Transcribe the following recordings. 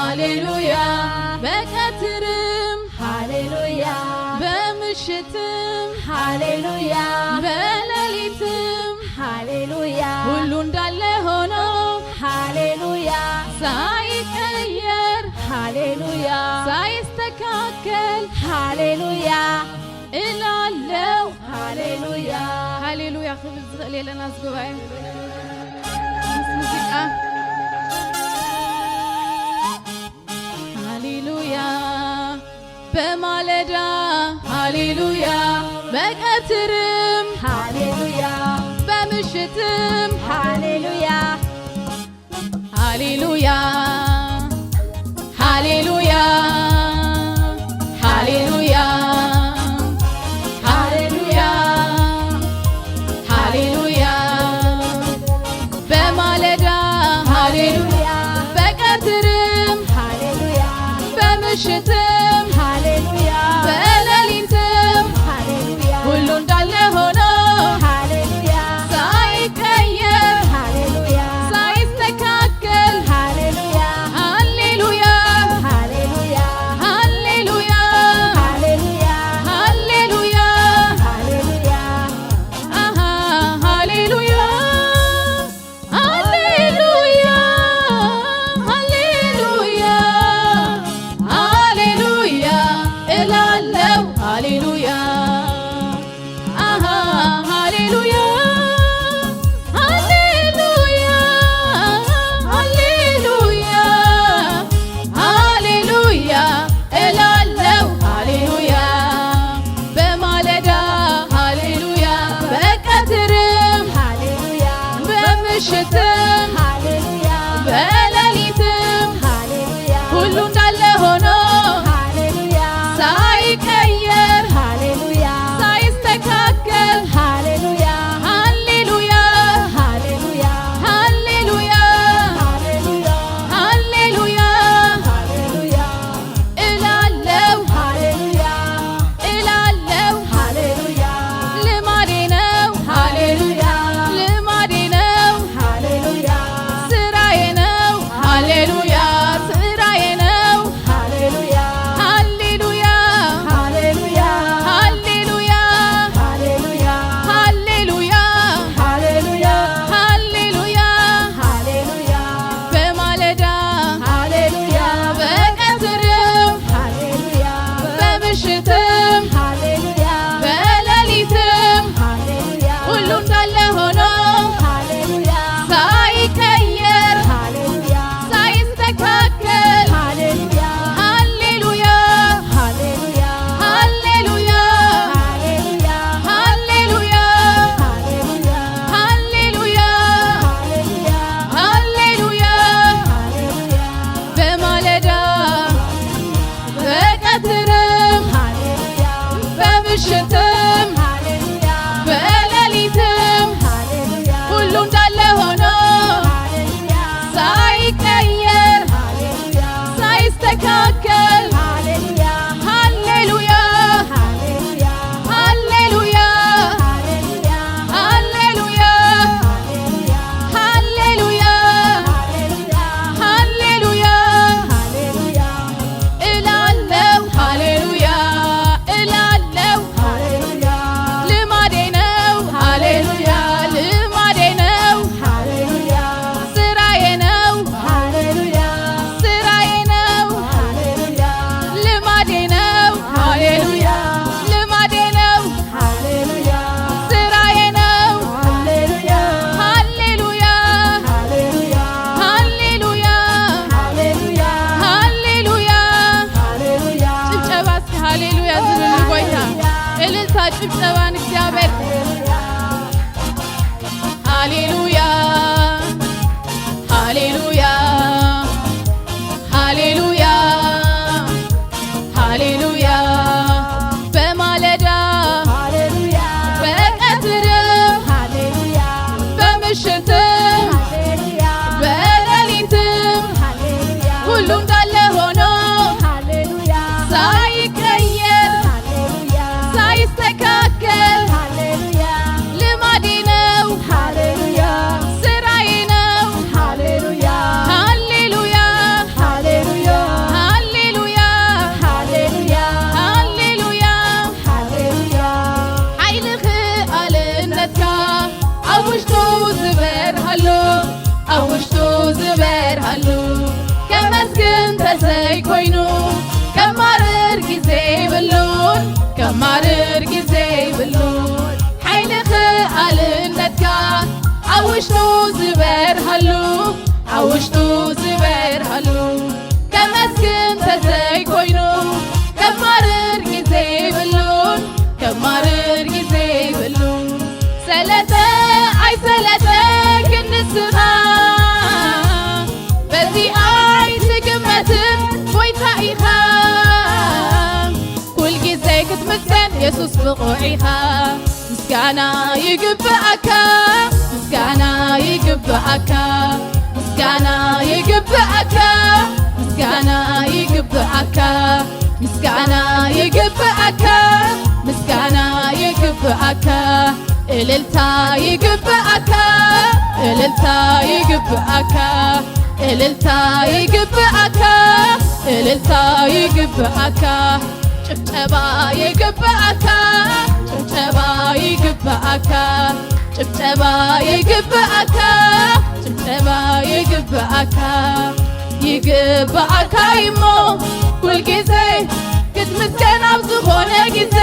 ሃሌሉያ በቀትርም ሃሌሉያ በምሽትም ሃሌሉያ በሌሊትም ሃሌሉያ ሁሉ እንዳለ ሆኖ ሃሌሉያ ሳይቀየር ሃሌሉያ ሳይስተካከል ሃሌሉያ እላለው ሃሌሉያ ሃሌሉያ ክብር ዝኽእል የለና ዝጉባኤ ሙዚቃ ሃሌሉያ በማለዳ ሃሌሉያ በቀትርም ሃሌሉያ በምሽትም ሃሌሉያ ሃሌሉያ ሃሌሉያ ሃሌሉያ ሃሌሉያ ሃሌሉያ በማለዳ ሃሌሉያ በቀትርም ሃሌሉያ በምሽትም ሃሌሉያ በሌሊትም ሃሌሉያ ሁሉ እንዳለ ሆኖ ሃሌሉያ ሳይቀየር ሃሌሉያ ሳይስተካከል ሃሌሉያ ሃሌሉያ ሃሌሉያ ሃሌሉያ ሃሌሉያ ሃሌሉያ ሃሌሉያ አሃ ሃሌሉያ ሃሌሉያ ሃሌሉያ ሃሌሉያ እላለው ሃሌሉያ አሃ ሃሌሉያ ሃሌሉያ ሃሌሉያ ሃሌሉያ እላለው ሃሌሉያ በማለዳ ሃሌሉያ በቀትርም ሃሌሉያ በምሽትም ሃሌሉያ በሌሊትም ሃሌሉያ ሁሉ እንዳለ ሆኖ ሃሌሉያ ሳይቀየር ሃሌሉያ ሳይስተካከል ሃሌሉያ ሃሌሉያ ሃሌሉያ ሃሌሉያ ሃሌሉያ ሃሌሉያ ሃሌሉያ እላለው ሃሌሉያ እላለው ሃሌሉያ ልማዴ ነው ሃሌሉያ ልማዴ ነው ሃሌሉያ ስራዬ ነው ሃሌሉያ ስራዬ ነው ሃሌሉያ ሃሌሉያ ሃሌሉያ ሃሌሉያ ሃሌሉያ ሃሌሉያ ሃሌሉያ ሃሌሉያ ሃሌሉያ በማለዳ ሃሌሉያ በቀትርም ሃሌሉያ በምሽትም ሃሌሉያ በሌሊትም ሃሌሉያ ሁሉ እንዳለ ሆኖ ሃሌሉያ ሳይቀየር ሃሌሉያ ሳይስተካከል ሃሌሉያ ሃሌሉያ ሃሌሉያ ሃሌሉያ ሃሌሉያ ሃሌሉያ ሃሌሉያ ሃሌሉያ ሃሌሉያ ሃሌሉያ ሃሌሉያ በማለዳ በቀትርም ሃሌሉያ በምሽትም ሃሌሉያ በሌሊትም ሃሌሉያ ሁሉ እንዳለ ሆኖ ሃሌሉያ ሳይቀየር ሃሌሉያ ሳይስተካከል ሃሌሉያ ሃሌሉያ ሃሌሉያ ሃሌሉያ ሃሌሉያ ሃሌሉያ ሃሌሉያ ሃሌሉያ ሃሌሉያ ሃሌሉያ እላለው ሃሌሉያ እላለው ሃሌሉያ ልማዴ ነው ሃሌሉያ ልማዴ ነው ሃሌሉያ ስራዬ ነው ሃሌሉያ ስራዬ ነው ሃሌሉያ ልማዴ ነው ሃሌሉያ ልማዴ ነው ሃሌሉያ ስራዬ ነው ሃሌሉያ ሃሌሉያ ሃሌሉያ ሃሌሉያ ሃሌሉያ ሃሌሉያ ሃሌሉያ ጭብጨባ እስኪ ሃሌሉያ ዝብል ጎይታ እልልታ ጭብጨባን እግዚአብሔር ሃሌሉያ ሃሌሉያ ሃሌሉያ ሃሌሉያ በማለዳ ሃሌሉያ በቀትርም ሃሌሉያ በምሽትም ሃሌሉያ በሌሊትም ሃሌሉያ ሁሉ እንዳለ ሆኖ ሃሌሉያ ሳይቀየር ሃሌሉያ ሳይስተካከል ተሰይ ኮይኑ ከማርር ጊዜ ይብሉን ከማርር ጊዜ ይብሉን ሓይልኽ ኣልነትካ ኣውሽጡ ዝበርሃሉ ኣውሽጡ ዝበርሃሉ ከመስግን ተሰይ ኮይኑ ከማርር ጊዜ ይብሉን ከማርር ጊዜ ይብሉን ሰለጠ ኣይሰለጠ ክንስኻ በዚ ኣይትግመትም ጎይታ ኢኻ ኩል ጊዜ ክትምስገን ኢየሱስ ብቑዕ ኢኻ ምስጋና ይግብኣካ ምስጋና ይግብኣካ ምስጋና ይግብኣካ ምስጋና ይግብኣካ ምስጋና ይግብኣካ ምስጋና ይግብኣካ እልልታ ይግብኣካ እልልታ ይግብኣካ እልልታ ይግብኣካ እልልታ ይግብኣካ ጭብጨባ ይግብኣካ ጭብጨባ ይግብኣካ ጭብጨባ ይግብኣካ ጭብጨባ ይግብኣካ ይግብኣካ እሞ ኩልጊዜ ክትምስገን ኣብ ዝኾነ ጊዜ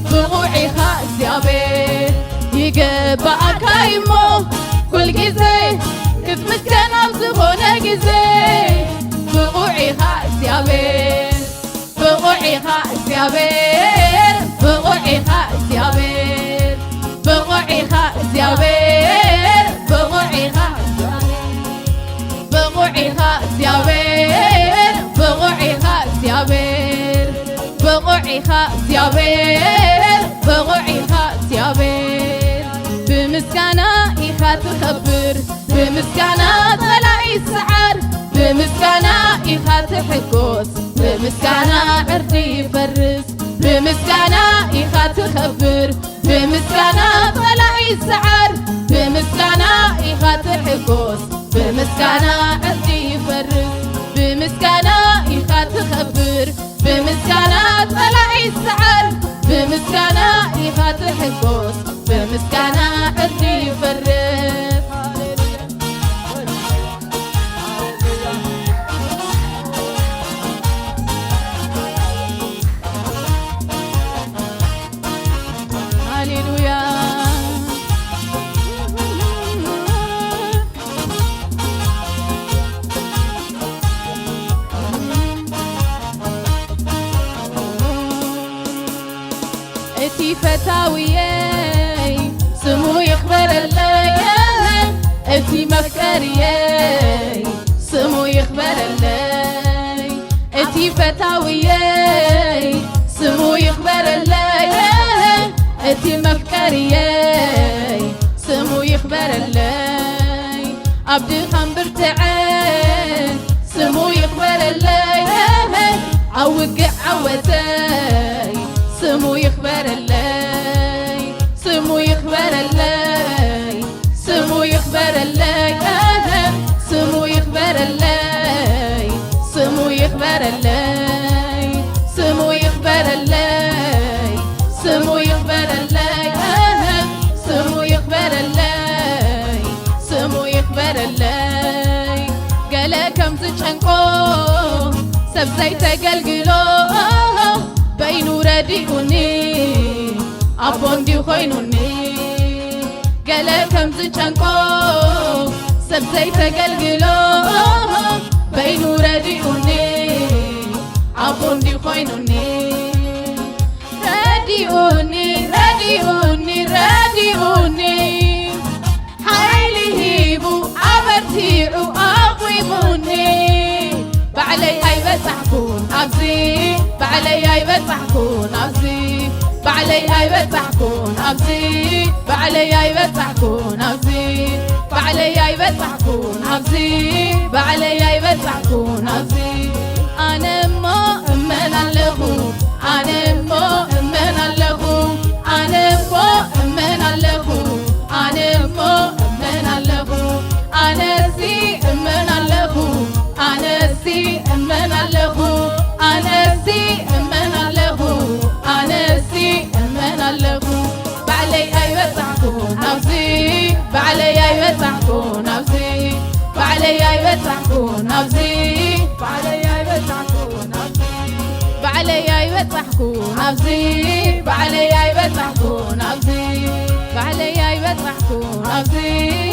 ብቑዕ ኢኻ እግዚኣብሔር ይግብኣካ እሞ ኩልጊዜ ክትምስገን ኣብ ዝኾነ ጊዜ ብቑዕ ኢኻ እግዚኣብሔር ብቑዕ ኢኻ እግዚኣብሔር ብቑዕ ኢኻ እግዚኣብሔር ብቑዕ ኢኻ እግዚኣብሔር ብቑዕ ኢኻ ብቑዕ ኢኻ እግዚኣብሔር ብቑዕ ኢኻ እግዚኣብሔር ብቑዕ ኢኻ እግዚኣብሔር ብቑዕ ኢኻ እግዚኣብሔር ብምስጋና ኢኻ ትኸብር ብምስጋና ጸላኢ ይስዓር ብምስጋና ኢኻ ትሕጎስ ብምስጋና ዕርዲ ይፈርስ ብምስጋና ኢኻ ትኸብር ብምስጋና ጸላኢ ይስዓር ብምስጋና ኢኻ ትሕጎስ ብምስጋና ዕርዲ ይፈርስ ብምስጋና ኢኻ ትኸብር ብምስጋና ጸላኢ ይስዓር ብምስጋና ኢኻ ትሕጎስ ብምስጋና ዕርዲ ይፈርስ ሃሌሉያ እቲ ፈታውየይ ስሙ ይኽበረለይ እቲ መፍቀርየይ ስሙ ይኽበረለይ እቲ ፈታውየይ ስሙ ይኽበረለይ እቲ መፍቀርየይ ስሙ ይኽበረለይ ኣብ ድኻም ብርትዐ ስሙ ይኽበረለይ ኣብ ውግዕ ዓወተይ ስሙ ይኽበረለይ ስሙ ይኽበረለይ ስሙ ይኽበረለይ ስሙ ይኽበረለይ ስሙ ይኽበረለይ ስሙ ይኽበረለይ ስሙ ይኽበረለይ ስሙ ይኽበረለይ ስሙ ይኽበረለይ ገለ ከም ዝጨንቆ ሰብ ዘይተገልግሎ በይኑ ረዲኡኒ ኣቦ እንዲሁ ኮይኑኒ ገለ ከም ዝጨንቆ ሰብ ዘይተገልግሎ በይኑ ረዲኡኒ ኣቦ እንዲሁ ኮይኑኒ ረዲኡኒ ረዲኡኒ ረዲኡኒ ሓይሊ ሂቡ ኣበርቲዑ ኣቑሙኒ ባዕለይ ኣይበጻሕኩን ኣብዚ ባዕለይ ኣይበጻሕኩን ኣብዚ ባዕለይ ኣይበጻሕኩን ኣብዚ ባዕለይ ኣይበጻሕኩን ኣብዚ ባዕለይ ኣይበጻሕኩን ኣብዚ ባዕለይ ኣይበጻሕኩን ኣብዚ ኣነ እሞ እመን ኣለኹ ኣነ እሞ እመን ኣለኹ ኣነ እሞ እመን ኣለኹ ኣነ እሞ እመን ኣለኹ ኣነሲ እመን ኣለኹ ኣነሲ እመን ኣለኹ ኣነሲ እመን ኣለኹ ኣነሲ እመን ኣለኹ ባዕለይ ኣይበጻሕኩን ኣብዚ ባዕለይ ኣይበጻሕኩን ኣብዚ ባዕለይ ኣይበጻሕኩን ኣብዚ بعلي يبصحكون أبزي بعلي يبصحكون أبزي بعلي يبصحكون أبزي